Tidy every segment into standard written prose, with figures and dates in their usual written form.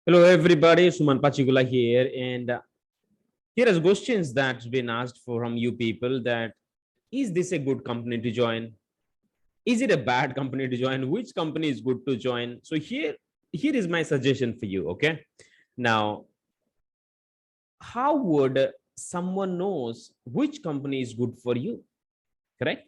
Hello, everybody. Suman Pachigulla here, and here are questions that's been asked from you people. That is this a good company to join? Is it a bad company to join? Which company is good to join? So here is my suggestion for you. Okay, now how would someone knows which company is good for you? Correct.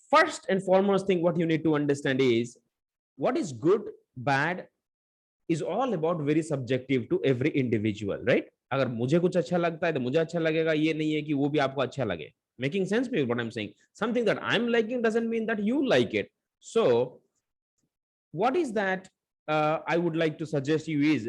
First and foremost thing, what you need to understand is what is good, bad, is all about very subjective to every individual, right? अगर मुझे कुछ अच्छा लगता है तो मुझे अच्छा लगेगा, ये नहीं है कि वो भी आपको अच्छा लगे. Making sense with what I'm saying? Something that I'm liking doesn't mean that you like it. So what is that I would like to suggest you is,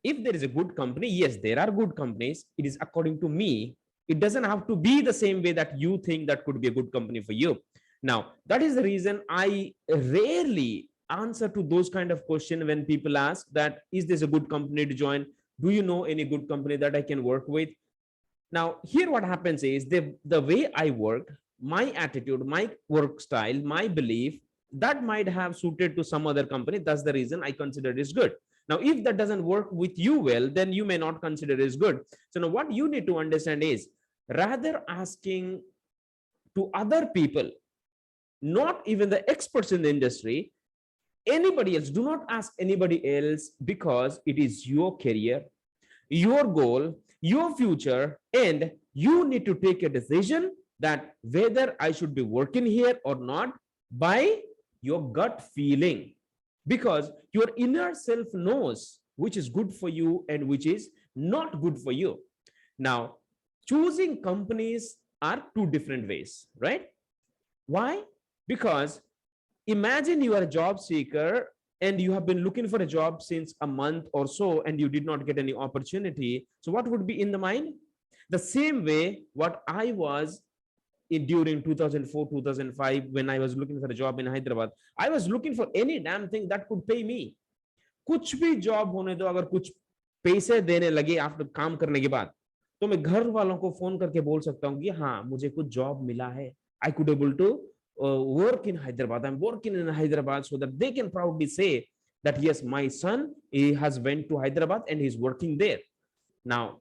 if there is a good company, yes, there are good companies. It is according to me. It doesn't have to be the same way that you think that could be a good company for you. Now, that is the reason I rarely answer to those kind of questions when people ask that, is this a good company to join? Do you know any good company that I can work with? Now, here what happens is the way I work, my attitude, my work style, my belief, that might have suited to some other company. That's the reason I consider it is good. Now, if that doesn't work with you well, then you may not consider it as good. So now what you need to understand is, rather asking to other people, not even the experts in the industry, anybody else, do not ask anybody else, because it is your career, your goal, your future, and you need to take a decision that whether I should be working here or not by your gut feeling, because your inner self knows which is good for you and which is not good for you. Now, choosing companies are two different ways, right? Why? Because imagine you are a job seeker and you have been looking for a job since a month or so and you did not get any opportunity. So what would be in the mind? The same way what I was during 2004 2005, when I was looking for a job in Hyderabad. I was looking for any damn thing that could pay me. कुछ भी job होने दो, अगर कुछ पैसे देने लगे after काम करने के बाद, तो मैं घर वालों को फोन करके बोल सकता हूँ कि हाँ, मुझे कुछ जॉब मिला है. I could able to work in Hyderabad. I'm working in Hyderabad, so that they can proudly say that yes, my son, he has went to Hyderabad and he's working there. Now,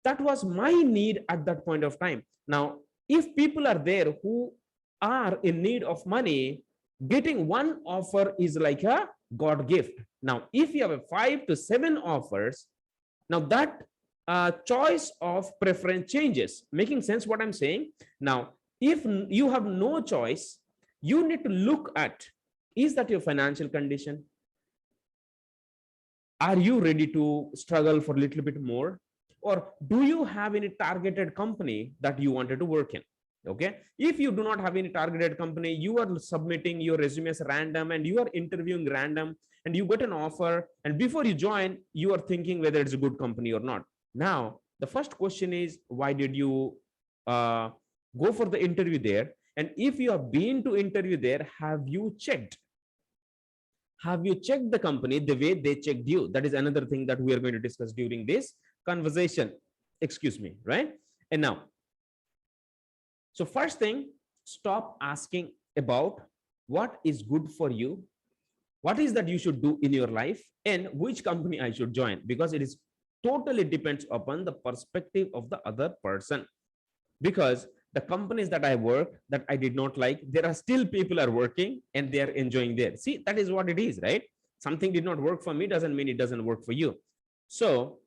that was my need at that point of time. Now, if people are there who are in need of money, getting one offer is like a God gift. Now, if you have a 5 to 7 offers, now that choice of preference changes. Making sense what I'm saying? Now, if you have no choice, you need to look at, is that your financial condition? Are you ready to struggle for a little bit more? Or do you have any targeted company that you wanted to work in? Okay, if you do not have any targeted company, you are submitting your resume as random and you are interviewing random and you get an offer, and before you join, you are thinking whether it's a good company or not. Now, the first question is, why did you go for the interview there? And if you have been to interview there, have you checked the company the way they checked you? That is another thing that we are going to discuss during this conversation. Excuse me, right? And now, so first thing, stop asking about what is good for you, what is that you should do in your life, and which company I should join, because it is totally depends upon the perspective of the other person. Because the companies that I work that I did not like, there are still people are working and they are enjoying there. See, that is what it is, right? Something did not work for me doesn't mean it doesn't work for you. So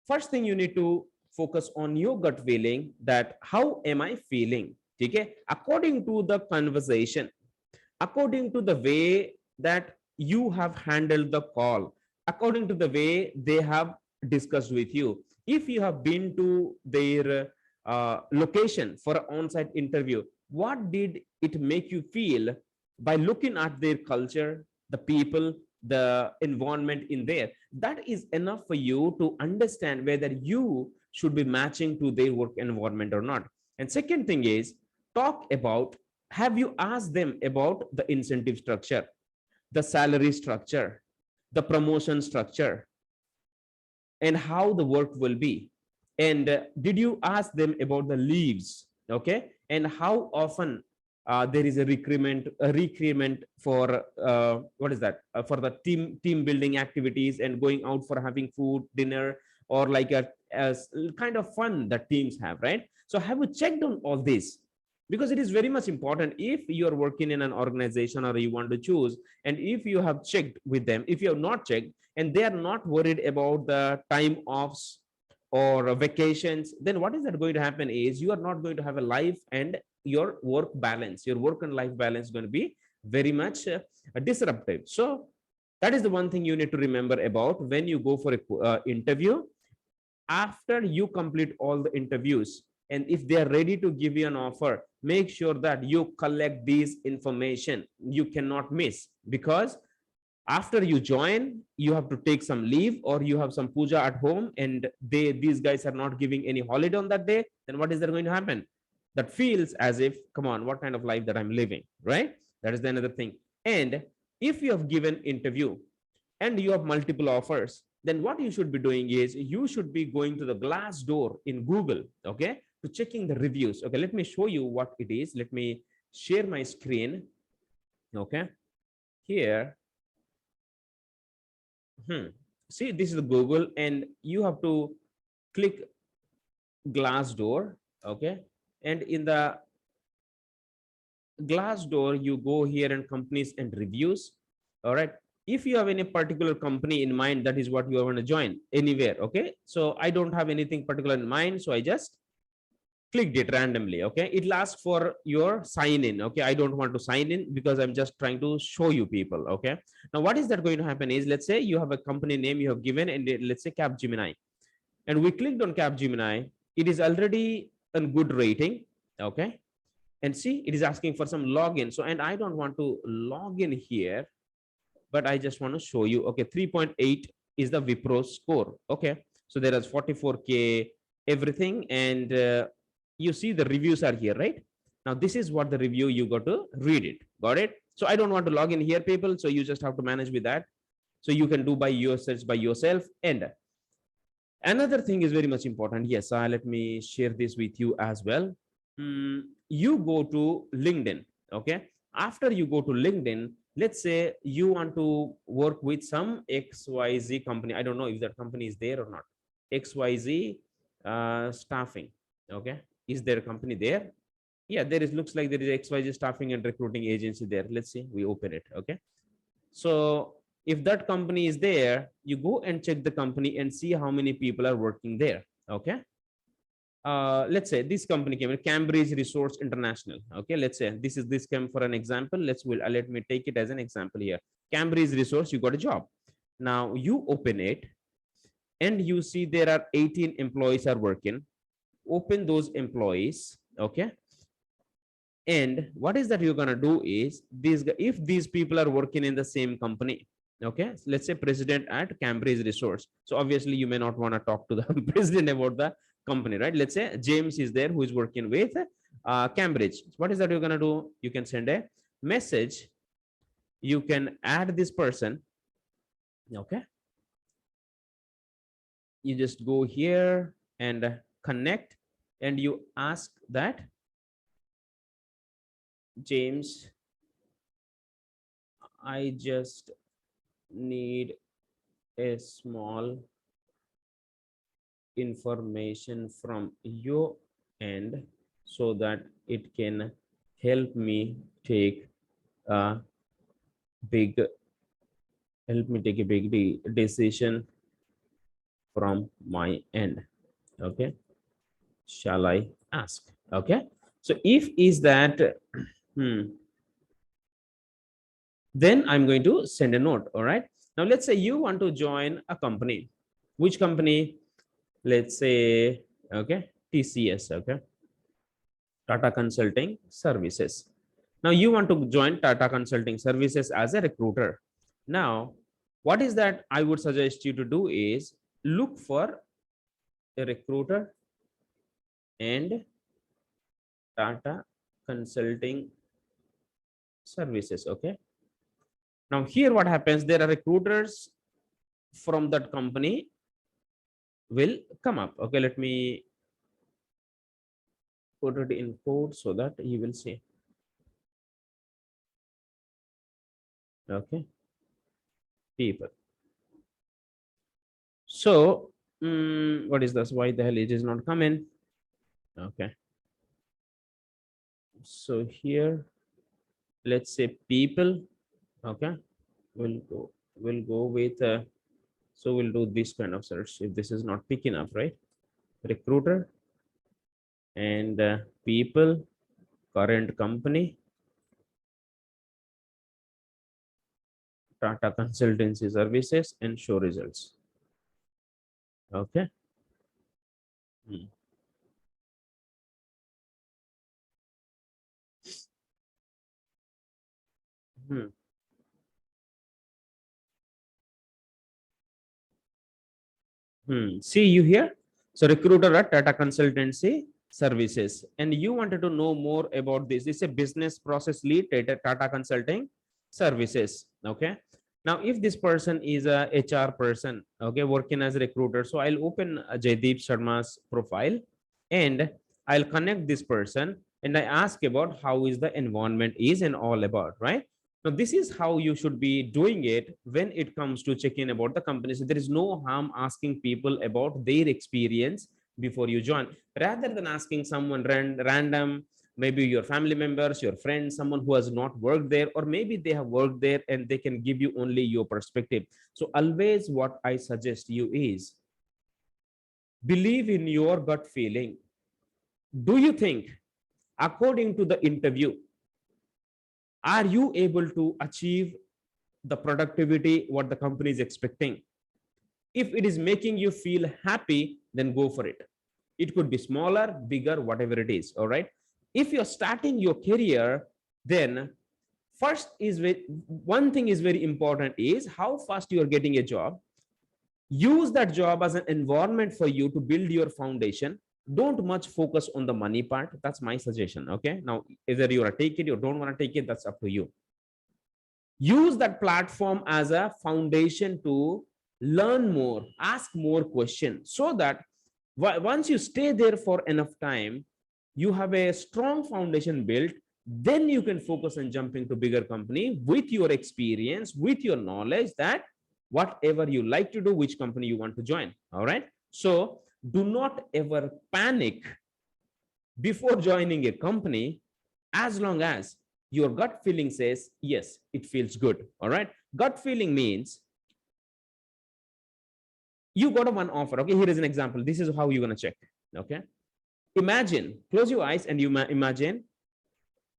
first thing, you need to focus on your gut feeling, that how am I feeling? Okay, according to the conversation, according to the way that you have handled the call, according to the way they have discussed with you. If you have been to their location for an on-site interview, what did it make you feel by looking at their culture, the people, the environment in there? That is enough for you to understand whether you should be matching to their work environment or not. And second thing is, talk about, have you asked them about the incentive structure, the salary structure, the promotion structure, and how the work will be? And did you ask them about the leaves? Okay, and how often There is a recruitment for what is that for the team building activities and going out for having food, dinner, or like a kind of fun that teams have, right? So have you checked on all this? Because it is very much important if you are working in an organization or you want to choose, and if you have checked with them, if you have not checked and they are not worried about the time offs or vacations, then what is that going to happen is you are not going to have a life, and your work balance, your work and life balance is going to be very much disruptive. So that is the one thing you need to remember about when you go for a interview. After you complete all the interviews, and if they are ready to give you an offer, make sure that you collect these information. You cannot miss, because after you join, you have to take some leave or you have some puja at home, and these guys are not giving any holiday on that day, then what is there going to happen? That feels as if, come on, what kind of life that I'm living, right? That is the another thing. And if you have given interview and you have multiple offers, then what you should be doing is you should be going to the glass door in Google, okay, to checking the reviews. Okay, let me show you what it is. Let me share my screen. Okay, here. See, this is the Google, and you have to click glass door. Okay, and in the glass door, you go here and companies and reviews. All right, if you have any particular company in mind, that is what you want to join anywhere. Okay, so I don't have anything particular in mind, so I just clicked it randomly. Okay, it'll ask for your sign in. Okay, I don't want to sign in because I'm just trying to show you people. Okay, now what is that going to happen is, let's say you have a company name you have given, and let's say Capgemini, and we clicked on Capgemini. It is already a good rating. Okay, and see, it is asking for some login. So, and I don't want to log in here, but I just want to show you. Okay, 3.8 is the Wipro score. Okay, so there is 44K everything, and you see the reviews are here, right? Now this is what the review, you got to read it. Got it? So I don't want to log in here, people, so you just have to manage with that. So you can do by your search by yourself. And another thing is very much important. Yes, let me share this with you as well. You go to LinkedIn. Okay, after you go to LinkedIn, let's say you want to work with some XYZ company. I don't know if that company is there or not. XYZ staffing. Okay, is there a company there? Yeah, there is. Looks like there is XYZ staffing and recruiting agency there. Let's see, we open it. Okay, so if that company is there, you go and check the company and see how many people are working there. Okay, let's say this company came in Cambridge Resource International. Okay, let's say this came for an example. Let me take it as an example here. Cambridge Resource, you got a job. Now you open it and you see there are 18 employees are working. Open those employees. Okay, and what is that you're going to do is, if these people are working in the same company, okay, let's say president at Cambridge Resource, so obviously you may not want to talk to the president about the company, right? Let's say James is there who is working with Cambridge. What is that you're going to do? You can send a message, you can add this person. Okay, you just go here and connect, and you ask that, James, I just need a small information from your end so that it can help me take a big decision from my end. Okay, shall I ask? Okay, so if is that then I'm going to send a note. All right, now let's say you want to join a company. Which company? Let's say, okay, TCS. Okay, Tata Consulting Services. Now you want to join Tata Consulting Services as a recruiter. Now what is that I would suggest you to do is look for a recruiter and Tata Consulting Services. Okay, now here what happens, there are recruiters from that company will come up. Okay, let me put it in code so that you will see. Okay, people. So what is this? Why the hell it is not coming? Okay, so here let's say people. Okay, we'll go with so we'll do this kind of search if this is not picking up, right? Recruiter and people, current company, Tata Consultancy Services, and show results. Okay. Hmm. Hmm. See you here. So recruiter at Tata Consultancy Services, and you wanted to know more about this. It's a business process lead, Tata Consulting Services. Okay. Now, if this person is a HR person, okay, working as a recruiter, so I'll open Jaideep Sharma's profile, and I'll connect this person, and I ask about how is the environment is and all about, right? Now, this is how you should be doing it when it comes to checking about the company. So there is no harm asking people about their experience before you join, rather than asking someone random, maybe your family members, your friends, someone who has not worked there, or maybe they have worked there and they can give you only your perspective. So always what I suggest you is believe in your gut feeling. Do you think, according to the interview, are you able to achieve the productivity what the company is expecting? If it is making you feel happy, then go for it. It could be smaller, bigger, whatever it is. All right. If you're starting your career, then first is one thing is very important is how fast you are getting a job. Use that job as an environment for you to build your foundation. Don't much focus on the money part. That's my suggestion. Okay. Now, either you want to take it or don't want to take it, that's up to you. Use that platform as a foundation to learn more, ask more questions, so that once you stay there for enough time, you have a strong foundation built. Then you can focus on jumping to bigger company with your experience, with your knowledge, that whatever you like to do, which company you want to join. All right. So do not ever panic before joining a company, as long as your gut feeling says yes, it feels good. All right. Gut feeling means you got a one offer. Okay, here is an example. This is how you're going to check. Okay, imagine, close your eyes, and you imagine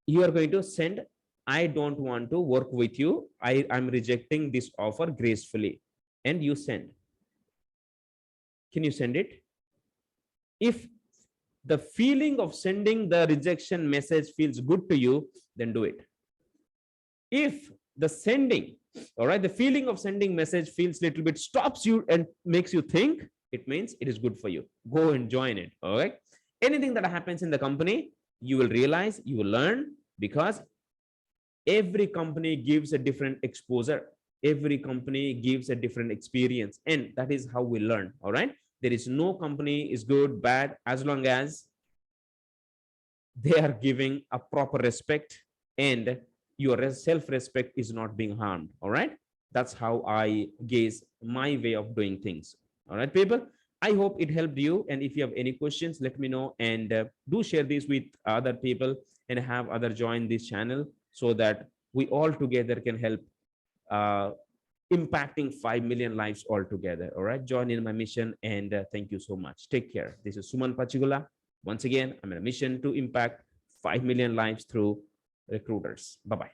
you are going to send, I don't want to work with you, I'm rejecting this offer gracefully, and you send. Can you send it? If the feeling of sending the rejection message feels good to you, then do it. If the sending, all right, the feeling of sending message feels little bit stops you and makes you think, it means it is good for you. Go and join it. All right. Anything that happens in the company, you will realize, you will learn, because every company gives a different exposure. Every company gives a different experience, and that is how we learn. All right. There is no company is good, bad, as long as they are giving a proper respect and your self-respect is not being harmed. All right. That's how I gauge my way of doing things. All right, people. I hope it helped you. And if you have any questions, let me know, and do share this with other people and have other join this channel, so that we all together can help uh, impacting 5 million lives all together. All right. Join in my mission, and thank you so much. Take care. This is Suman Pachigulla. Once again, I'm on a mission to impact 5 million lives through recruiters. Bye-bye.